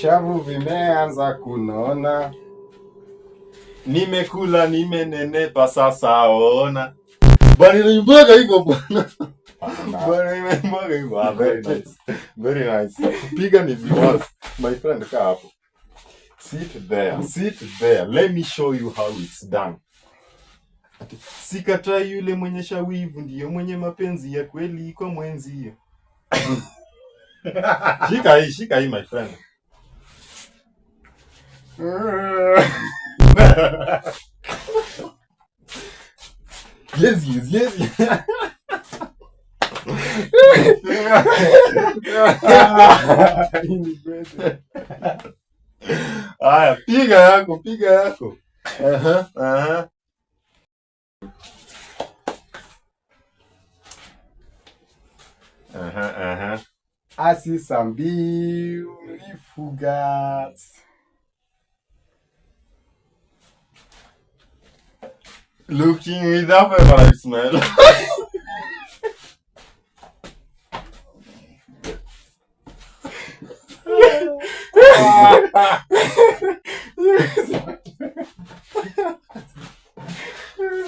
Vishavu vimeanza kunona. Nimekula nimenenepa sasa ona. Bwana nimemwaga hivyo bwana. Bwana nimemwaga hivyo. Very nice. Very nice. Piga ni viewers. My friend kaa hapo. Sit there. Sit there. Let me show you how it's done. Sikatai yule mwenye shawivu ndiyo mwenye mapenzi ya kweli kwa mwenzio. Shika hii my friend. Yes. Aya, piga yako. Aha. I see some beautiful girls. Looking with a favorite smell.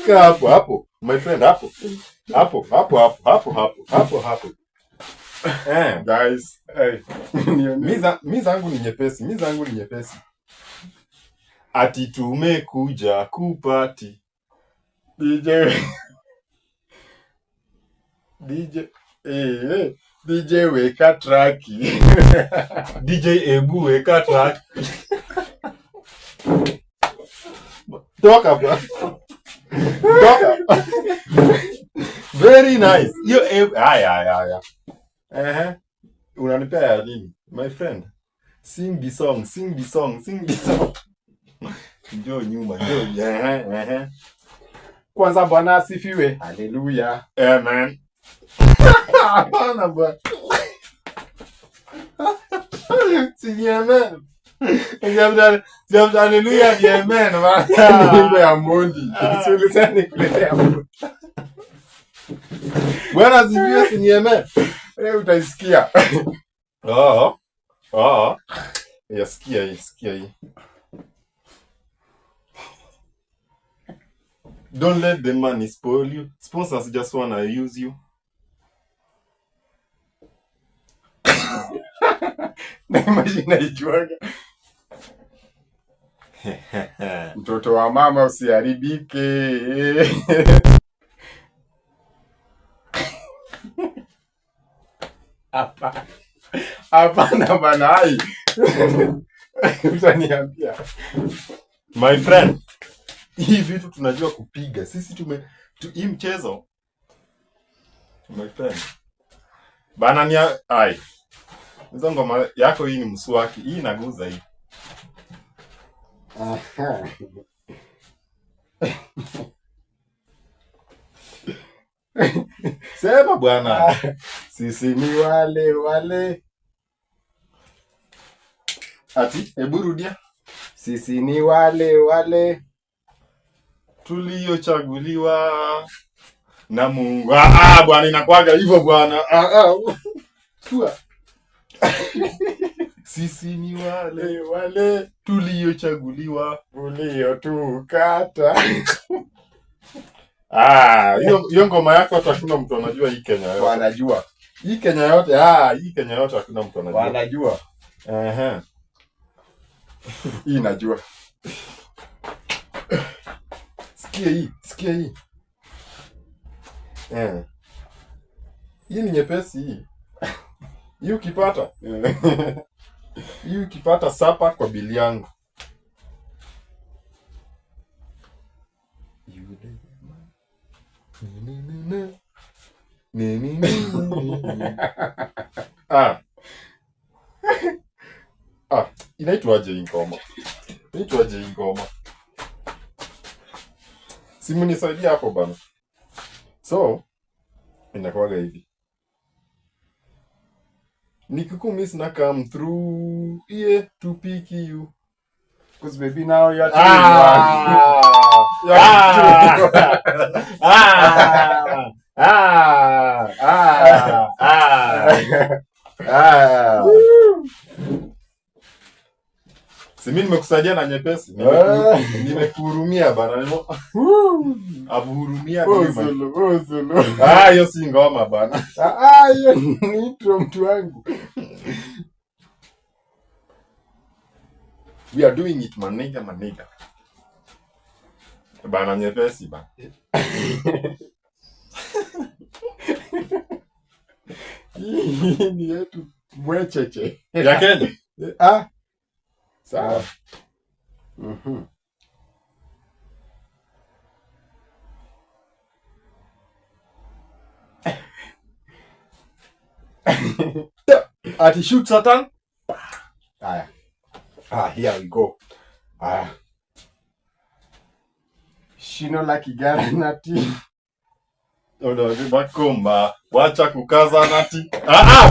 Hapo. My friend, hapo. Guys, hey. Mi zangu ni nyepesi. Ati tumekuja kupati. DJ weka traki. DJ Ebu weka traki. Toka bwana. Very nice. Aya. Unanipea nini? My friend. Sing the song. Njoo nyuma. Kwanza Bwana asifiwe. Hallelujah. Amen. Hapana bwana. Si amen. Hallelujah ni amen bwana. Nyimbo ya Mondi. Ulisema nikuletea Mondi. Bwana asifiwe si amen. Utaisikia. Ya sikia hii. Don't let the money spoil you. Sponsors just wanna use you. Na imagine ijuaga. Mtoto wa mama usiharibike. Hapana bana hai. Utaniambia. My friend, hii vitu tunajua kupiga. Sisi hii mchezo. My friend. Bana ni ai. Hizo ngoma yako hii ni mswaki. Hii inaguza hii. Sema bwana. Sisi ni wale. Ati, hebu rudia. Sisi ni wale. Tuliochaguliwa na Mungu. Bwana inakuaga hivyo bwana. Sisi ni wale tuliochaguliwa, uliotukata. Hiyo ngoma yako hata hakuna mtu anajua hii Kenya yote. Wanajua. Hii Kenya yote hakuna mtu anajua. Wanajua. Hii najua. Sikia hii. Hii ni nyepesi hii. Hii ukipata sapa kwa bili yangu. Inaitwaje hii ngoma? Simu nisaidia hapo bana. So, inakuwaga hivi. Nikikumiss na come through, yeah, to pick you. Because maybe now you're nimekusaidia na nyepesi. Nimekuhurumia bana. Abuhurumia Uzulu. hiyo si ngoma bana. Hiyo ni intro mtu wangu. We are doing it maniga. Bana nyepesi bana. Hii ni yetu mwecheche. Ya Kenya. Sawa. Ati shoot Satan. Haya. Here we go. Haya. Shino la Kigara nati. Odo bakomba. Wacha kukaza nati.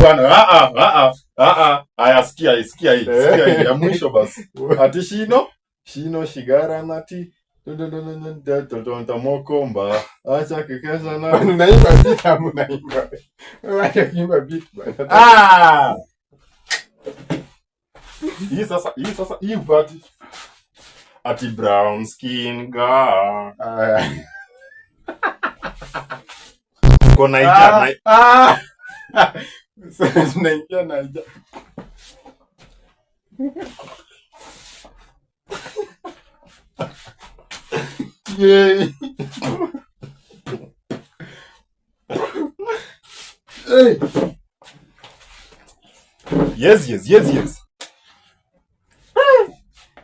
Bwana. Haya sikia hii. Ya mwisho basi. Ati Shino Shigara nati. Mokomba. Acha kukaza nati. Unaimba beat ama unaimba? Wacha kuimba beat bwana. Hii sasa hii upati. Ati brown skin girl. Uko Naija. Sasa tunaingia Naija. Yay. Hey. Yes.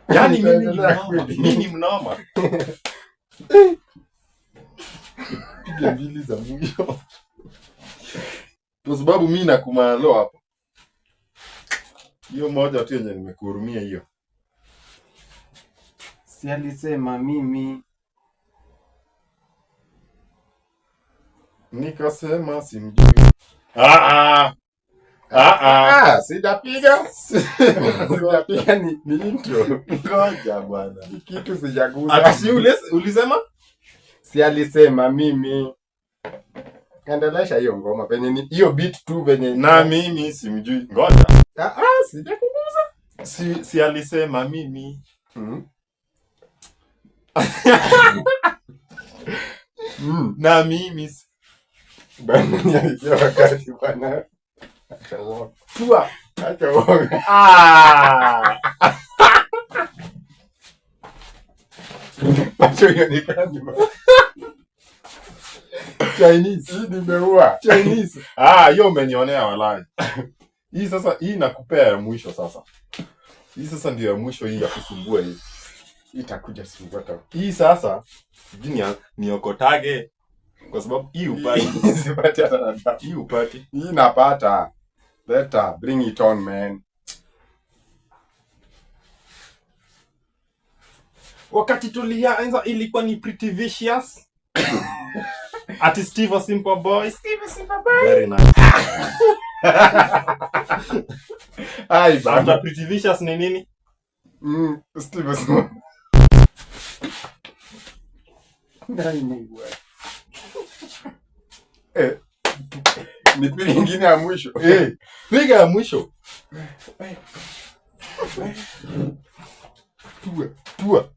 Yaani mimi mnoma. Piga mbili za mwisho. Kwa sababu mimi nakumalo hapo. Hiyo moja tu yenye nimekuhurumia hiyo. Si alisema mimi. Nikasema simjui. Sijapiga. Sijapiga ni intro. Ngoja bwana. Kitu sijaguza. Ati si ulisema? Si alisema mimi. Endelesha hiyo ngoma venye ni hiyo beat tu venye na mimi simjui. Ngoja. Sijakuguza. Si alisema mimi. Na mimi bana ya wakati bana. Acha woga. Acha woga. Acha yonekani bana. Chinese hii nimeua. Chinese. Hiyo umenionea walai. Hii nakupea ya mwisho sasa. Hii sasa ndio ya mwisho hii ya kusumbua hii. Itakuja sumbua. Hii sasa sijui niokotage kwa sababu hii upati. Sipati hata na hii upati. Hii napata. Better bring it on man. Wakati tulianza ilikuwa ni Pretty Vicious. Ati Steve Simple Boy. Very nice. Bana Pretty Vicious ni nini? Steve Simple. Ndai Mungu wewe. Nipiga nyingine ya mwisho. Piga ya mwisho. Tua.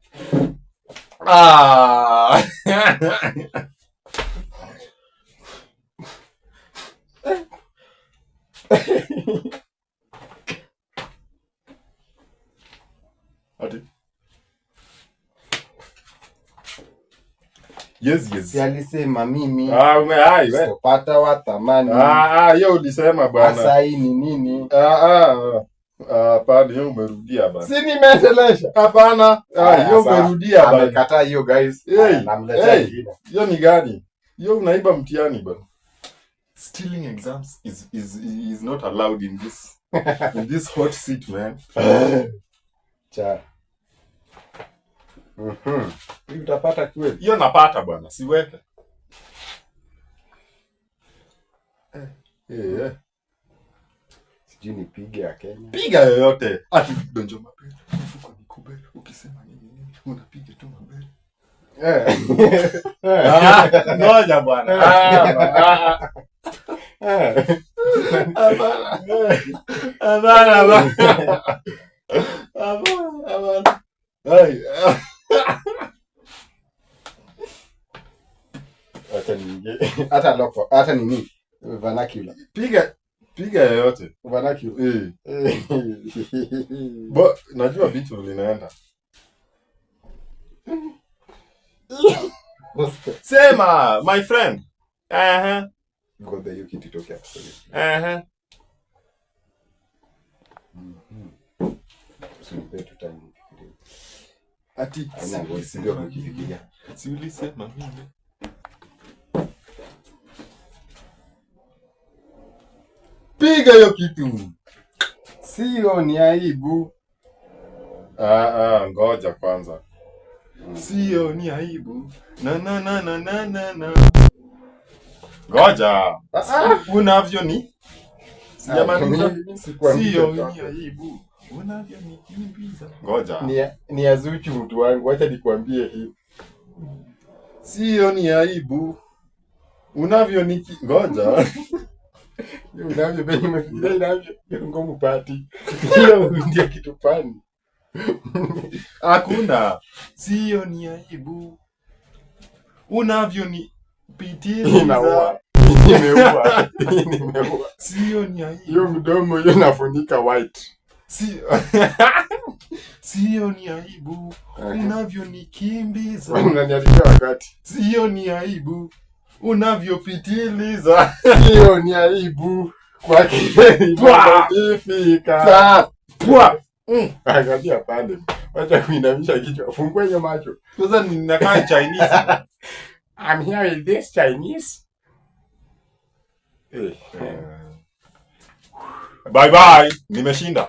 Ati. Yes. Si alisema mimi. Sipata wa thamani. Hiyo ulisema bwana. Sasa hii ni nini? Hapana, hiyo umerudia bwana. Si nimeendelesha. Hapana. Hiyo umerudia bwana. Amekataa hiyo guys. Namletea nyingine. Hiyo ni gani? Hiyo unaiba mtihani bwana. Stealing exams is not allowed in this hot seat man. Cha. Hivi utapata kweli? Hiyo napata bwana, siweke. Sijui nipige ya Kenya. Piga yoyote. Ati donjo mapele. Mfuko ni kubele. Ukisema nini unapiga tu mapele. Ngoja bwana. Hapana. Ai. Acha niingie. Hata loko, hata nini? Vernacular. Piga yoyote. Vernacular. Najua vitu linaenda. Sema, my friend. Ngoja hiyo kitu itokea. Usinipe tu time. Ati ndio kukifikiria. Si ulisema mimi. Piga hiyo kitu. Sio ni aibu. Ngoja kwanza. Sio ni aibu. Na. Ngoja. Unavyo ni? Sijamaliza. Sio ni aibu. Unavyo ni kimbiza. Ngoja. Ni ya Zuchu mtu wangu. Acha nikwambie hii. Sio ni aibu. Unavyo ni ngoja. Unavyo venye umefikiria inavyo ngoma party. Hiyo ndio kitu fani. Hakuna. Sio ni aibu. Unavyo ni pitiliza. Nimeua. Sio ni aibu. Hiyo mdomo hiyo nafunika white. Sio ni aibu. Unavyo nikimbiza. Unaniharibia wakati. Sio ni aibu. Unavyopitiliza. Sio ni aibu. Kwa kile ifika. Angalia pale. Wacha kuinamisha kichwa. Fungua hiyo macho. Sasa ninakaa Chinese. I'm here with this Chinese. Bye bye. Nimeshinda.